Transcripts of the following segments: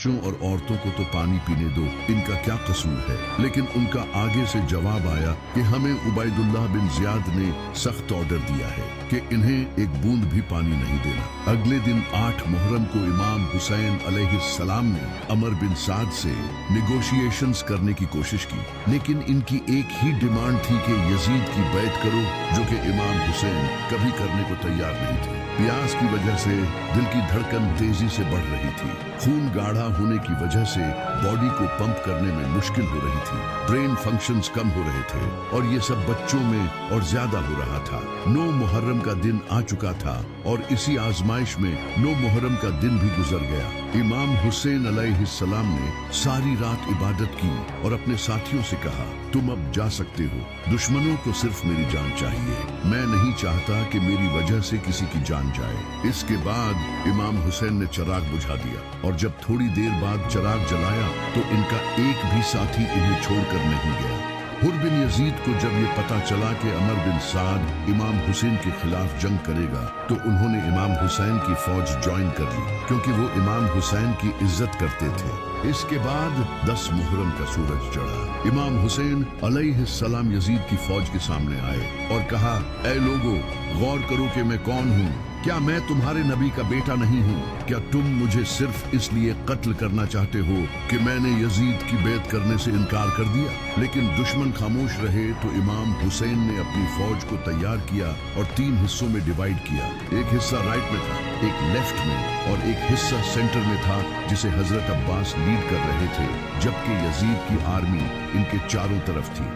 बच्चों और औरतों को तो पानी पीने दो, इनका क्या कसूर है। लेकिन उनका आगे से जवाब आया कि हमें उबैदुल्लाह बिन जियाद ने सख्त ऑर्डर दिया है कि इन्हें एक बूंद भी पानी नहीं देना। अगले दिन 8 मुहर्रम को इमाम हुसैन अलैहिस्सलाम ने अमर बिन साद से निगोशिएशंस करने की कोशिश की, लेकिन इनकी एक ही डिमांड थी कि यजीद की बैत करो, जो कि इमाम हुसैन कभी करने को तैयार नहीं थे। प्यास की वजह से दिल की धड़कन तेजी से बढ़ रही थी, खून गाढ़ा होने की वजह से बॉडी को पंप करने में मुश्किल हो रही थी, ब्रेन फंक्शंस कम हो रहे थे और ये सब बच्चों में और ज्यादा हो रहा था। 9 मुहर्रम का दिन आ चुका था और इसी आजमाइश में 9 मुहर्रम का दिन भी गुजर गया। इमाम हुसैन अलैहिस्सलाम ने सारी रात इबादत की और अपने साथियों से कहा, तुम अब जा सकते हो, दुश्मनों को सिर्फ मेरी जान चाहिए, मैं नहीं चाहता कि मेरी वजह से किसी की जान जाए। इसके बाद इमाम हुसैन ने चिराग बुझा दिया और जब थोड़ी देर बाद चिराग जलाया तो इनका एक भी साथी इन्हें छोड़कर नहीं गया। हुर बिन यजीद को जब ये पता चला कि अमर बिन साद इमाम हुसैन के खिलाफ जंग करेगा तो उन्होंने इमाम हुसैन की फौज ज्वाइन कर ली, क्योंकि वो इमाम हुसैन की इज्जत करते थे। इसके बाद 10 मुहर्रम का सूरज चढ़ा। इमाम हुसैन अलैहिस्सलाम यजीद की फौज के सामने आए और कहा, ऐ लोगो, गौर करो कि मैं कौन हूँ। क्या मैं तुम्हारे नबी का बेटा नहीं हूँ? क्या तुम मुझे सिर्फ इसलिए कत्ल करना चाहते हो कि मैंने यजीद की बैत करने से इनकार कर दिया? लेकिन दुश्मन खामोश रहे तो इमाम हुसैन ने अपनी फौज को तैयार किया और 3 हिस्सों में डिवाइड किया। एक हिस्सा राइट में था, एक लेफ्ट में और एक हिस्सा सेंटर में था, जिसे हजरत अब्बास लीड कर रहे थे, जबकि यजीद की आर्मी इनके चारों तरफ थी।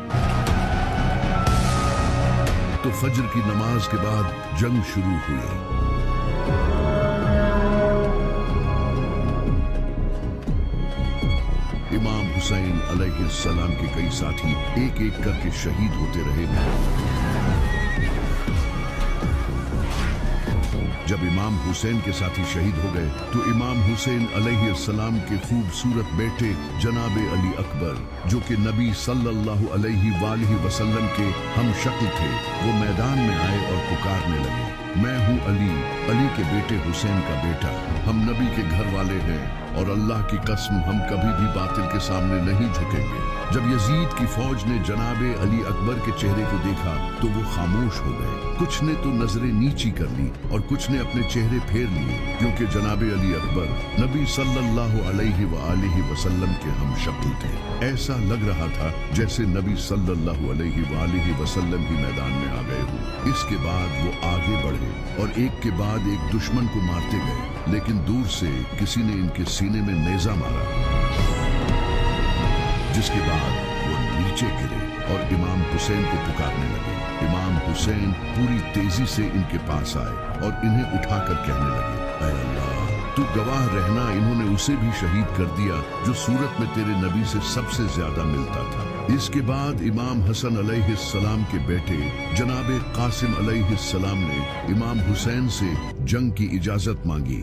तो फज्र की नमाज के बाद जंग शुरू हुई। इमाम हुसैन अलैहिस्सलाम के कई साथी एक एक करके शहीद होते रहे। जब इमाम हुसैन के साथी शहीद हो गए तो इमाम हुसैन अलैहिस्सलाम के खूबसूरत बेटे जनाबे अली अकबर, जो कि नबी सल्लल्लाहु अलैहि वसल्लम के हम शक्ल थे, वो मैदान में आए और पुकारने लगे, मैं हूँ अली, अली के बेटे हुसैन का बेटा, हम नबी के घर वाले हैं और अल्लाह की कसम हम कभी भी बातिल के सामने नहीं झुकेंगे। जब यजीद की फौज ने जनाबे अली अकबर के चेहरे को देखा तो वो खामोश हो गए। कुछ ने तो नजरें नीची कर ली और कुछ ने अपने चेहरे फेर लिए, क्योंकि जनाबे अली अकबर नबी सल्लल्लाहु अलैहि वसल्लम के हम शक्ल थे। ऐसा लग रहा था जैसे नबी सल्लल्लाहु अलैहि वसल्लम ही मैदान में आ गए हो। इसके बाद वो आगे बढ़े और एक के बाद एक दुश्मन को मारते गए, लेकिन दूर से किसी ने इनके सीने में नेजा मारा, जिसके बाद वो नीचे गिरे और इमाम हुसैन को पुकारने लगे। इमाम हुसैन पूरी तेजी से इनके पास आए और इन्हें उठाकर कहने लगे, ऐ अल्लाह, तू गवाह रहना, इन्होंने उसे भी शहीद कर दिया जो सूरत में तेरे नबी से सबसे ज्यादा मिलता था। इसके बाद इमाम हसन अलैहिस्सलाम के बेटे जनाबे कासिम अलैहिस्सलाम ने इमाम हुसैन से जंग की इजाजत मांगी।